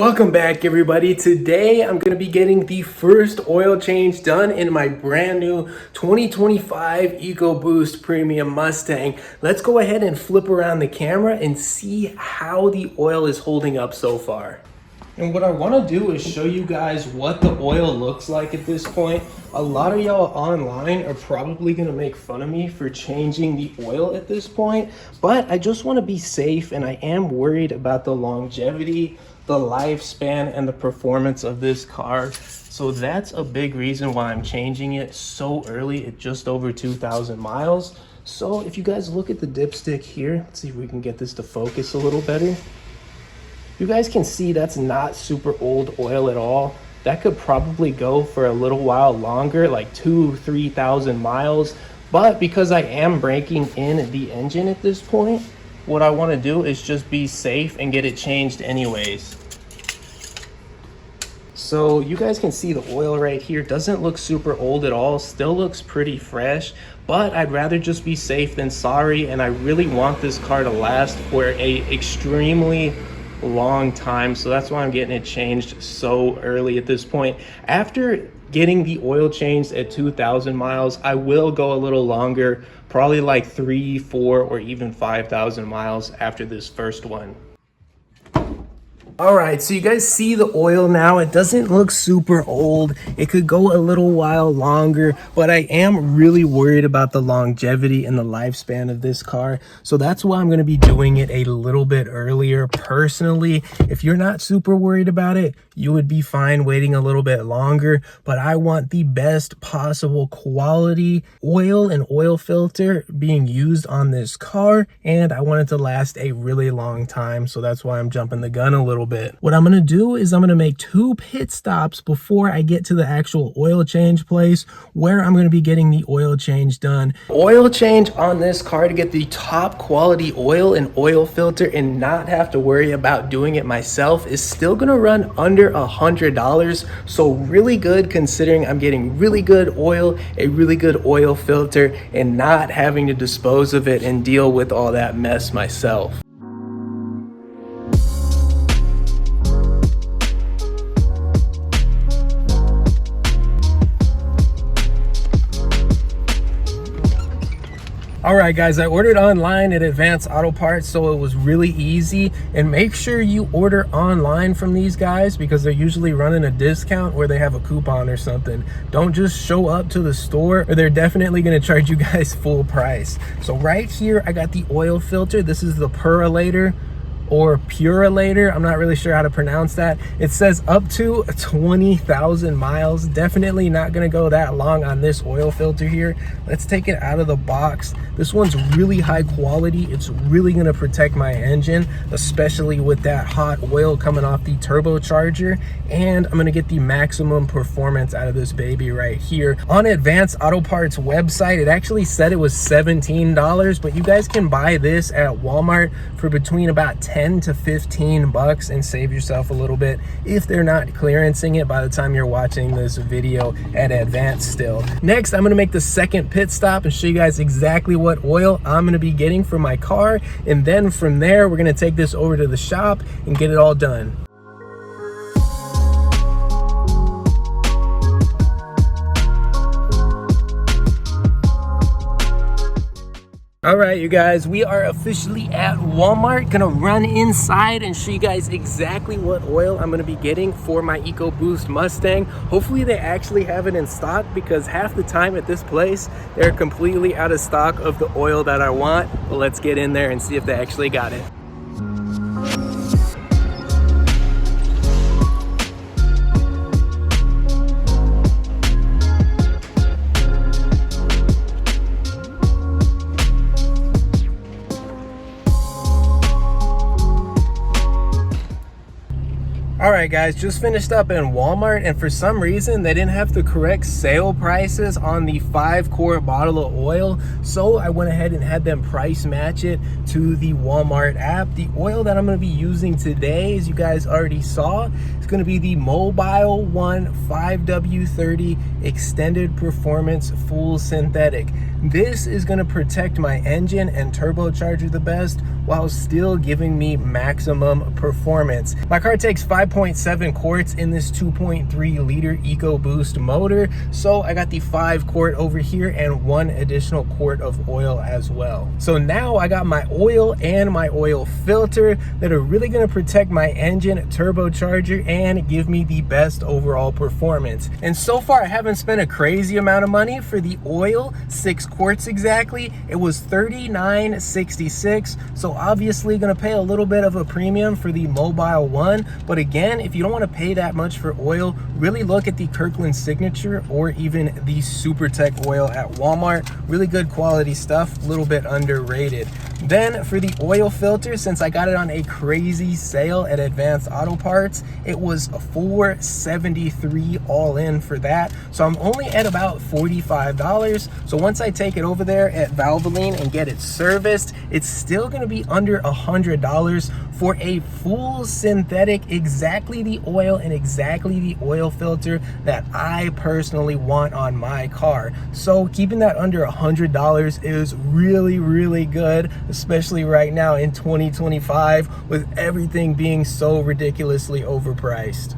Welcome back, everybody. Today I'm going to be getting the first oil change done in my brand new 2025 EcoBoost Premium Mustang. Let's go ahead and flip around the camera and see how the oil is holding up so far. And what I want to do is show you guys what the oil looks like at this point. A lot of y'all online are probably going to make fun of me for changing the oil at this point, but I just want to be safe, and I am worried about the longevity, the lifespan, and the performance of this car. So that's a big reason why I'm changing it so early at just over 2,000 miles. So if you guys look at the dipstick here, let's see if we can get this to focus a little better. You guys can see that's not super old oil at all. That could probably go for a little while longer, like 2,000–3,000 miles. But because I am breaking in the engine at this point, what I want to do is just be safe and get it changed anyways. So you guys can see the oil right here doesn't look super old at all, still looks pretty fresh, but I'd rather just be safe than sorry, and I really want this car to last for a extremely long time. So that's why I'm getting it changed so early at this point. After getting the oil changed at 2,000 miles, I will go a little longer, probably like 3, 4, or even 5,000 miles after this first one. All right, so you guys see the oil now. It doesn't look super old. It could go a little while longer, but I am really worried about the longevity and the lifespan of this car. So that's why I'm going to be doing it a little bit earlier. Personally, if you're not super worried about it, you would be fine waiting a little bit longer, but I want the best possible quality oil and oil filter being used on this car, and I want it to last a really long time. So that's why I'm jumping the gun a little bit. What I'm going to do is I'm going to make 2 pit stops before I get to the actual oil change place where I'm going to be getting the oil change done. Oil change on this car to get the top quality oil and oil filter and not have to worry about doing it myself is still going to run under $100. So really good, considering I'm getting really good oil, a really good oil filter, and not having to dispose of it and deal with all that mess myself. All right, guys, I ordered online at Advanced Auto Parts, so it was really easy. And make sure you order online from these guys because they're usually running a discount where they have a coupon or something. Don't just show up to the store, or they're definitely going to charge you guys full price. So right here, I got the oil filter. This is the Purolator or Purolator. I'm not really sure how to pronounce that. It says up to 20,000 miles. Definitely not gonna go that long on this oil filter here. Let's take it out of the box. This one's really high quality. It's really gonna protect my engine, especially with that hot oil coming off the turbocharger. And I'm gonna get the maximum performance out of this baby right here. On Advanced Auto Parts website, it actually said it was $17, but you guys can buy this at Walmart for between about 10 to 15 bucks and save yourself a little bit if they're not clearancing it by the time you're watching this video at Advanced still. Next, I'm going to make the second pit stop and show you guys exactly what oil I'm going to be getting for my car, and then from there we're going to take this over to the shop and get it all done. All right, you guys, we are officially at Walmart. Gonna run inside and show you guys exactly what oil I'm gonna be getting for my EcoBoost Mustang. Hopefully they actually have it in stock, because half the time at this place, they're completely out of stock of the oil that I want. But let's get in there and see if they actually got it. All right, guys, just finished up in Walmart, and for some reason they didn't have the correct sale prices on the 5-quart bottle of oil, so I went ahead and had them price match it to the Walmart app. The oil that I'm going to be using today, as you guys already saw, is going to be the Mobile One 5W30 Extended Performance Full Synthetic. This is going to protect my engine and turbocharger the best while still giving me maximum performance. My car takes 5 5.7 quarts in this 2.3 liter EcoBoost motor. So I got the 5 quart over here and 1 additional quart of oil as well. So now I got my oil and my oil filter that are really going to protect my engine, turbocharger, and give me the best overall performance. And so far I haven't spent a crazy amount of money for the oil, 6 quarts exactly. It was $39.66. So obviously going to pay a little bit of a premium for the mobile one. But again, if you don't want to pay that much for oil, really look at the Kirkland Signature or even the SuperTech oil at Walmart. Really good quality stuff, a little bit underrated. Then for the oil filter, since I got it on a crazy sale at Advanced Auto Parts, it was $473 all in for that. So I'm only at about $45. So once I take it over there at Valvoline and get it serviced, it's still going to be under $100 for a full synthetic, exactly the oil and exactly the oil filter that I personally want on my car. So keeping that under $100 is really, really good, especially right now in 2025 with everything being so ridiculously overpriced.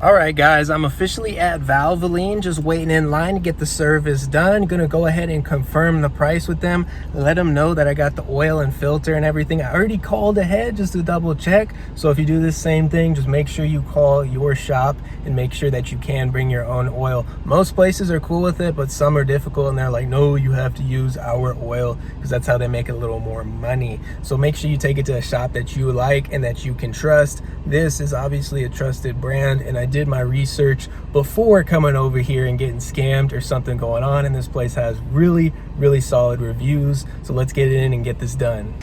All right, guys, I'm officially at Valvoline, just waiting in line to get the service done. Gonna go ahead and confirm the price with them, let them know that I got the oil and filter and everything. I already called ahead just to double check. So if you do this same thing, just make sure you call your shop and make sure that you can bring your own oil. Most places are cool with it, but some are difficult and they're like, no, you have to use our oil, because that's how they make a little more money. So make sure you take it to a shop that you like and that you can trust. This is obviously a trusted brand, and I did my research before coming over here and getting scammed or something going on, and this place has really, really solid reviews. So let's get in and get this done.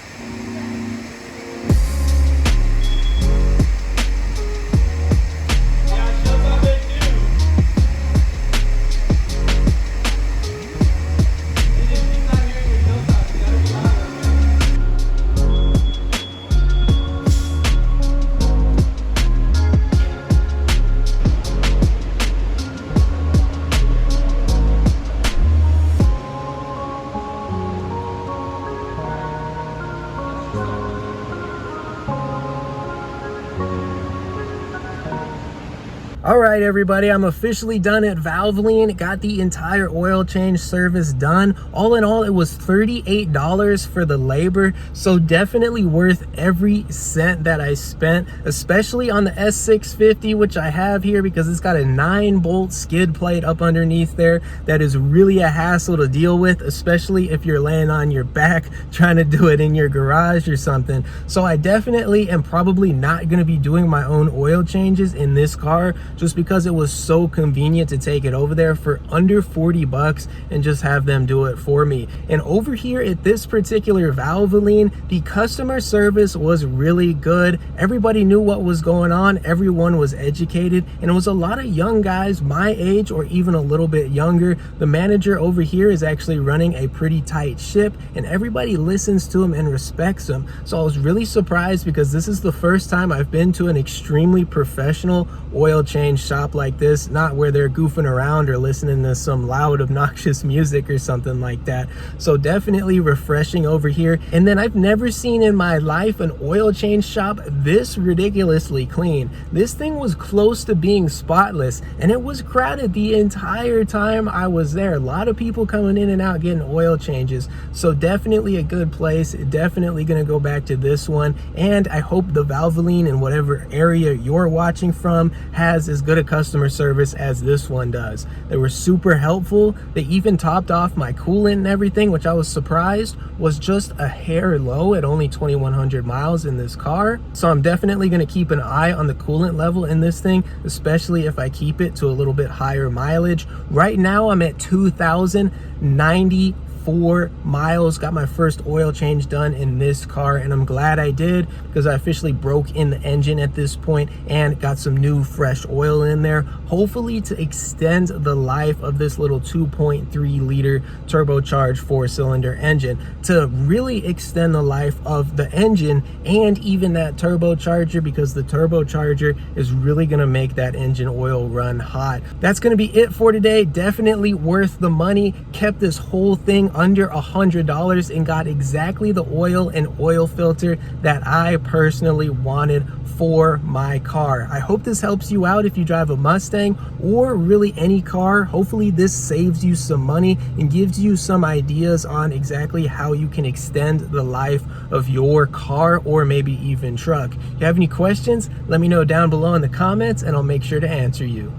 All right, everybody, I'm officially done at Valvoline. Got the entire oil change service done. All in all, it was $38 for the labor. So definitely worth every cent that I spent, especially on the S650, which I have here because it's got a 9-bolt skid plate up underneath there. That is really a hassle to deal with, especially if you're laying on your back trying to do it in your garage or something. So I definitely am probably not going to be doing my own oil changes in this car, just because it was so convenient to take it over there for under 40 bucks and just have them do it for me. And over here at this particular Valvoline, the customer service was really good. Everybody knew what was going on. Everyone was educated, and it was a lot of young guys my age or even a little bit younger. The manager over here is actually running a pretty tight ship, and everybody listens to him and respects him. So I was really surprised, because this is the first time I've been to an extremely professional oil change shop like this, not where they're goofing around or listening to some loud obnoxious music or something like that. So definitely refreshing over here. And then I've never seen in my life an oil change shop this ridiculously clean. This thing was close to being spotless, and it was crowded the entire time I was there. A lot of people coming in and out getting oil changes. So definitely a good place. Definitely gonna go back to this one, and I hope the Valvoline in whatever area you're watching from has as good a customer service as this one does. They were super helpful. They even topped off my coolant and everything, which I was surprised was just a hair low at only 2,100 miles in this car. So I'm definitely going to keep an eye on the coolant level in this thing, especially if I keep it to a little bit higher mileage. Right now I'm at 2,094 miles. Got my first oil change done in this car, and I'm glad I did, because I officially broke in the engine at this point and got some new fresh oil in there, hopefully to extend the life of this little 2.3 liter turbocharged 4-cylinder engine, to really extend the life of the engine and even that turbocharger, because the turbocharger is really going to make that engine oil run hot. That's going to be it for today. Definitely worth the money. Kept this whole thing under $100 and got exactly the oil and oil filter that I personally wanted for my car. I hope this helps you out if you drive a Mustang or really any car. Hopefully this saves you some money and gives you some ideas on exactly how you can extend the life of your car or maybe even truck. If you have any questions, let me know down below in the comments and I'll make sure to answer you.